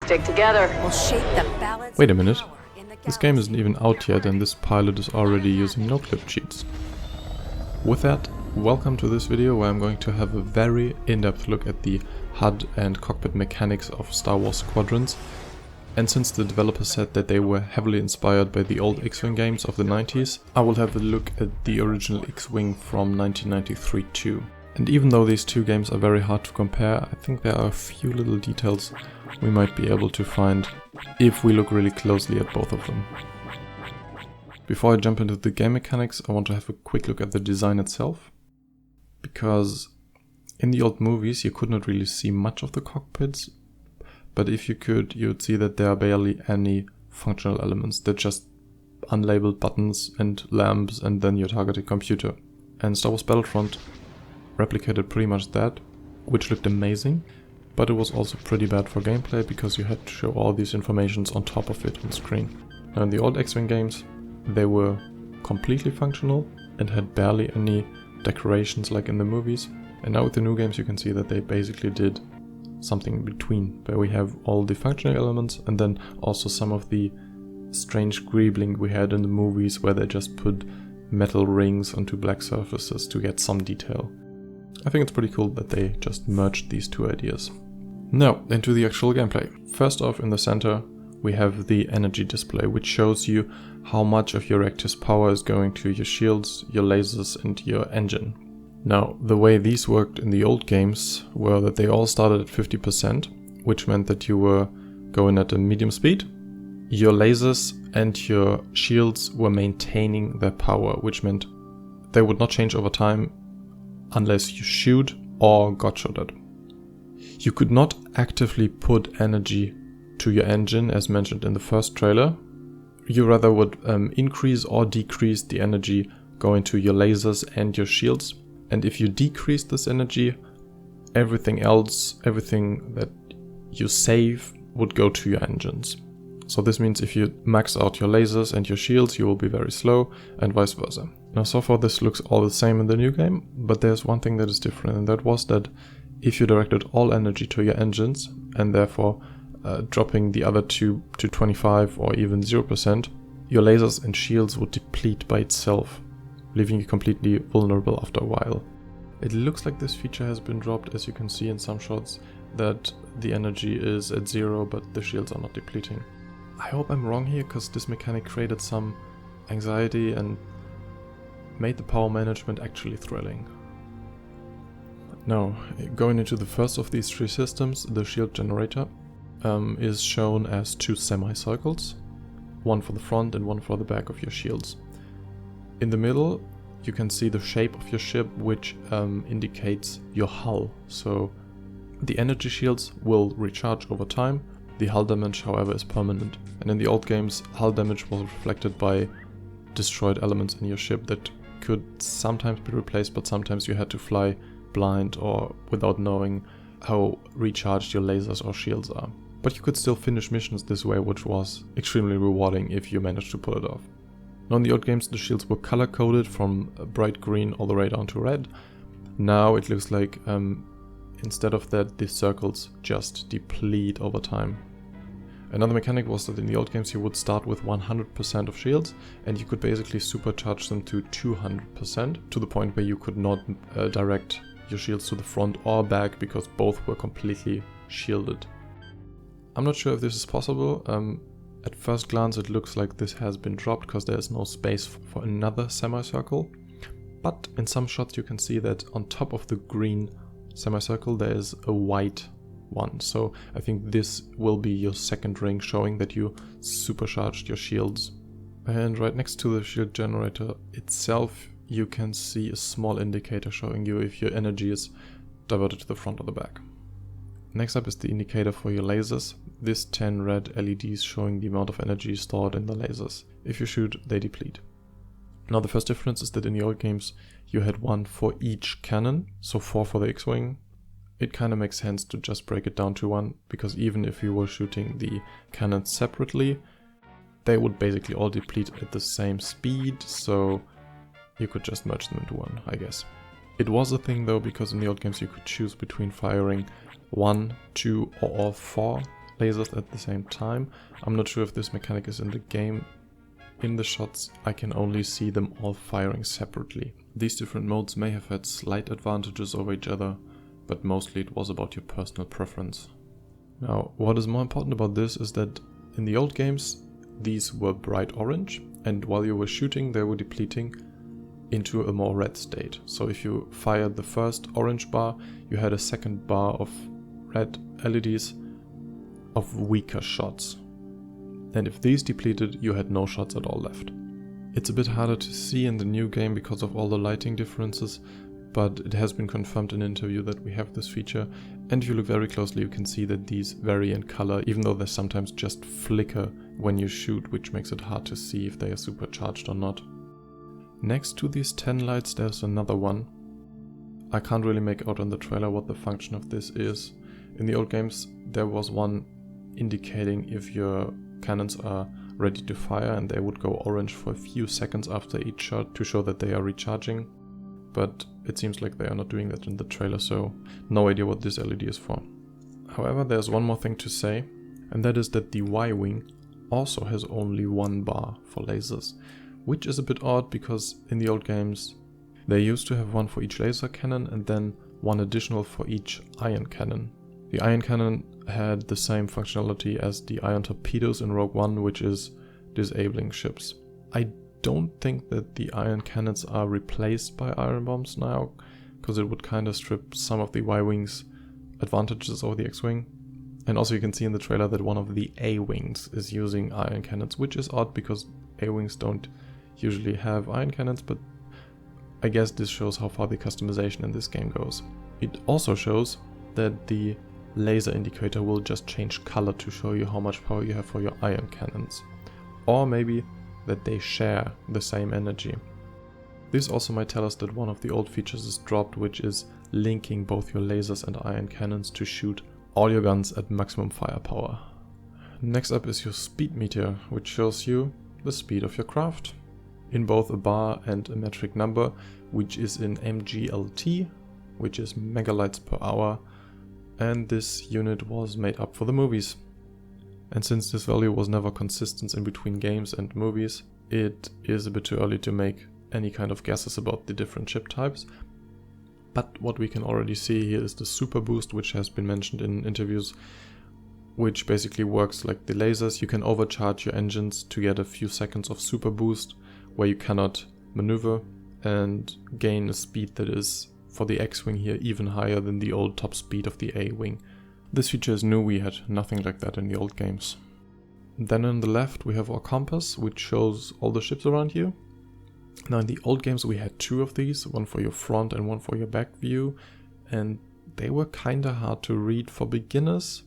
Stick together. Will shape the balance. Wait a minute. of power in the This game isn't galaxy. even out yet and this pilot is already using no-clip cheats. With that, welcome to this video where I'm going to have a very in-depth look at the HUD and cockpit mechanics of Star Wars Squadrons. And since the developers said that they were heavily inspired by the old X-Wing games of the 90s, I will have a look at the original X-Wing from 1993 too. And even though these two games are very hard to compare, I think there are a few little details we might be able to find if we look really closely at both of them. Before I jump into the game mechanics, I want to have a quick look at the design itself. Because in the old movies you could not really see much of the cockpits, but if you could, you would see that there are barely any functional elements. They're just unlabeled buttons and lamps and then your targeted computer. And Star Wars Battlefront replicated pretty much that, which looked amazing, but it was also pretty bad for gameplay because you had to show all these informations on top of it on screen. Now in the old X-Wing games, they were completely functional and had barely any decorations like in the movies. And now with the new games you can see that they basically did something in between, where we have all the functional elements and then also some of the strange greebling we had in the movies where they just put metal rings onto black surfaces to get some detail. I think it's pretty cool that they just merged these two ideas. Now, into the actual gameplay. First off, in the center we have the energy display, which shows you how much of your reactor's power is going to your shields, your lasers and your engine. Now, the way these worked in the old games were that they all started at 50%, which meant that you were going at a medium speed. Your lasers and your shields were maintaining their power, which meant they would not change over time unless you shoot or got shot at. You could not actively put energy to your engine as mentioned in the first trailer. You rather would increase or decrease the energy going to your lasers and your shields. And if you decrease this energy, everything else, everything that you save would go to your engines. So this means if you max out your lasers and your shields, you will be very slow and vice versa. Now so far this looks all the same in the new game, but there's one thing that is different, and that was that if you directed all energy to your engines and therefore dropping the other two to 25 or even 0%, your lasers and shields would deplete by itself, leaving you completely vulnerable after a while. It looks like this feature has been dropped, as you can see in some shots that the energy is at 0 but the shields are not depleting. I hope I'm wrong here, because this mechanic created some anxiety and made the power management actually thrilling. Now, going into the first of these three systems, the shield generator is shown as two semicircles, one for the front and one for the back of your shields. In the middle you can see the shape of your ship, which indicates your hull. So the energy shields will recharge over time. The hull damage, however, is permanent. And in the old games, hull damage was reflected by destroyed elements in your ship that could sometimes be replaced, but sometimes you had to fly blind or without knowing how recharged your lasers or shields are. But you could still finish missions this way, which was extremely rewarding if you managed to pull it off. Now in the old games the shields were color coded from bright green all the way down to red. Now it looks like instead of that the circles just deplete over time. Another mechanic was that in the old games you would start with 100% of shields and you could basically supercharge them to 200% to the point where you could not direct your shields to the front or back because both were completely shielded. I'm not sure if this is possible. At first glance it looks like this has been dropped because there is no space for another semicircle, but in some shots you can see that on top of the green semicircle there is a white one, so I think this will be your second ring showing that you supercharged your shields. And right next to the shield generator itself you can see a small indicator showing you if your energy is diverted to the front or the back. Next up is the indicator for your lasers. This 10 red LEDs showing the amount of energy stored in the lasers. If you shoot, they deplete. Now the first difference is that in the old games you had one for each cannon, so 4 for the X-Wing. It kind of makes sense to just break it down to 1, because even if you were shooting the cannons separately, they would basically all deplete at the same speed, so you could just merge them into one, I guess. It was a thing though, because in the old games you could choose between firing 1, 2 or all 4 lasers at the same time. I'm not sure if this mechanic is in the game. In the shots, I can only see them all firing separately. These different modes may have had slight advantages over each other, but mostly it was about your personal preference. Now, what is more important about this is that in the old games, these were bright orange, and while you were shooting, they were depleting into a more red state. So if you fired the first orange bar, you had a second bar of red LEDs of weaker shots. And if these depleted, you had no shots at all left. It's a bit harder to see in the new game because of all the lighting differences, but it has been confirmed in an interview that we have this feature, and if you look very closely you can see that these vary in color, even though they sometimes just flicker when you shoot, which makes it hard to see if they are supercharged or not. Next to these 10 lights there's another one. I can't really make out on the trailer what the function of this is. In the old games there was one indicating if your cannons are ready to fire, and they would go orange for a few seconds after each shot to show that they are recharging. But it seems like they are not doing that in the trailer, so no idea what this LED is for. However, there's one more thing to say, and that is that the Y-wing also has only one bar for lasers, which is a bit odd because in the old games they used to have one for each laser cannon and then one additional for each ion cannon. The ion cannon had the same functionality as the ion torpedoes in Rogue One, which is disabling ships. I don't think that the ion cannons are replaced by iron bombs now, because it would kind of strip some of the Y-wings advantages over the X-wing. And also you can see in the trailer that one of the A-wings is using ion cannons, which is odd because A-wings don't usually have ion cannons, but I guess this shows how far the customization in this game goes. It also shows that the laser indicator will just change color to show you how much power you have for your ion cannons. Or maybe that they share the same energy. This also might tell us that one of the old features is dropped, which is linking both your lasers and ion cannons to shoot all your guns at maximum firepower. Next up is your speed meter, which shows you the speed of your craft in both a bar and a metric number, which is in MGLT, which is megalights per hour, and this unit was made up for the movies. And since this value was never consistent in between games and movies, it is a bit too early to make any kind of guesses about the different ship types. But what we can already see here is the super boost, which has been mentioned in interviews, which basically works like the lasers. You can overcharge your engines to get a few seconds of super boost where you cannot maneuver and gain a speed that is, for the X-wing here, even higher than the old top speed of the A-wing. This feature is new, we had nothing like that in the old games. Then on the left we have our compass, which shows all the ships around you. Now in the old games we had two of these, one for your front and one for your back view, and they were kinda hard to read for beginners,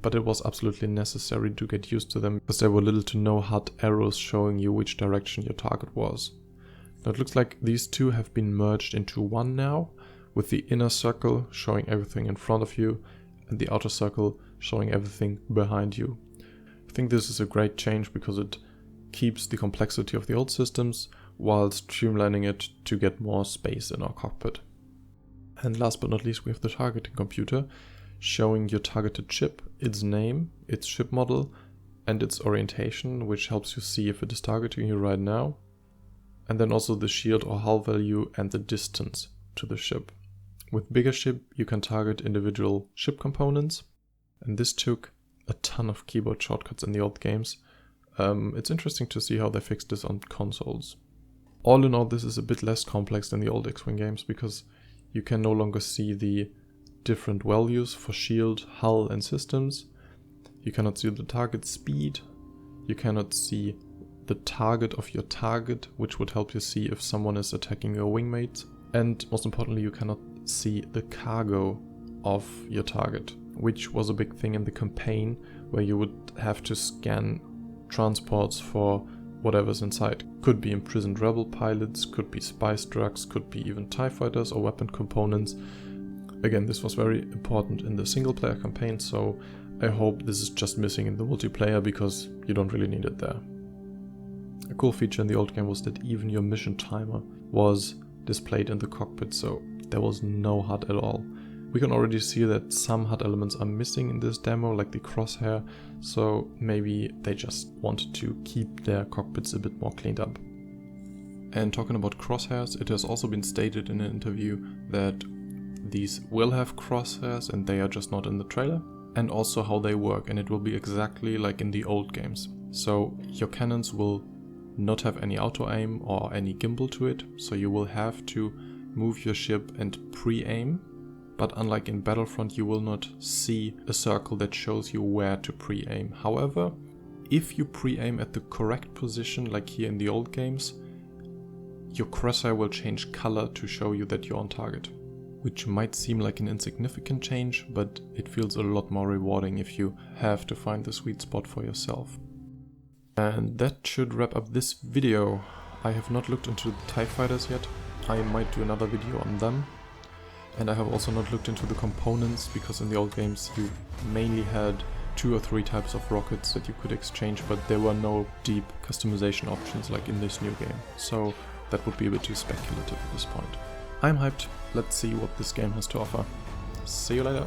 but it was absolutely necessary to get used to them because there were little to no HUD arrows showing you which direction your target was. Now it looks like these two have been merged into one now, with the inner circle showing everything in front of you and the outer circle showing everything behind you. I think this is a great change because it keeps the complexity of the old systems while streamlining it to get more space in our cockpit. And last but not least we have the targeting computer showing your targeted ship, its name, its ship model and its orientation, which helps you see if it is targeting you right now. And then also the shield or hull value and the distance to the ship. With bigger ship you can target individual ship components, and this took a ton of keyboard shortcuts in the old games. It's interesting to see how they fixed this on consoles. All in all, this is a bit less complex than the old X-wing games because you can no longer see the different values for shield, hull and systems. You cannot see the target speed, you cannot see the target of your target, which would help you see if someone is attacking your wingmate, and most importantly you cannot see the cargo of your target, which was a big thing in the campaign where you would have to scan transports for whatever's inside. Could be imprisoned rebel pilots, could be spice drugs, could be even TIE fighters or weapon components. Again, this was very important in the single player campaign, so I hope this is just missing in the multiplayer because you don't really need it there. A cool feature in the old game was that even your mission timer was displayed in the cockpit, so there was no HUD at all, We can already see that some HUD elements are missing in this demo, like the crosshair, so maybe they just wanted to keep their cockpits a bit more cleaned up. And talking about crosshairs, it has also been stated in an interview that these will have crosshairs and they are just not in the trailer, and also how they work, and it will be exactly like in the old games. So your cannons will not have any auto aim or any gimbal to it, so you will have to move your ship and pre-aim, but unlike in Battlefront you will not see a circle that shows you where to pre-aim. However, if you pre-aim at the correct position like here in the old games, your crosshair will change color to show you that you're on target. Which might seem like an insignificant change, but it feels a lot more rewarding if you have to find the sweet spot for yourself. And that should wrap up this video. I have not looked into the TIE fighters yet. I might do another video on them. And I have also not looked into the components, because in the old games you mainly had 2 or 3 types of rockets that you could exchange, but there were no deep customization options like in this new game. So that would be a bit too speculative at this point. I'm hyped. Let's see what this game has to offer. See you later.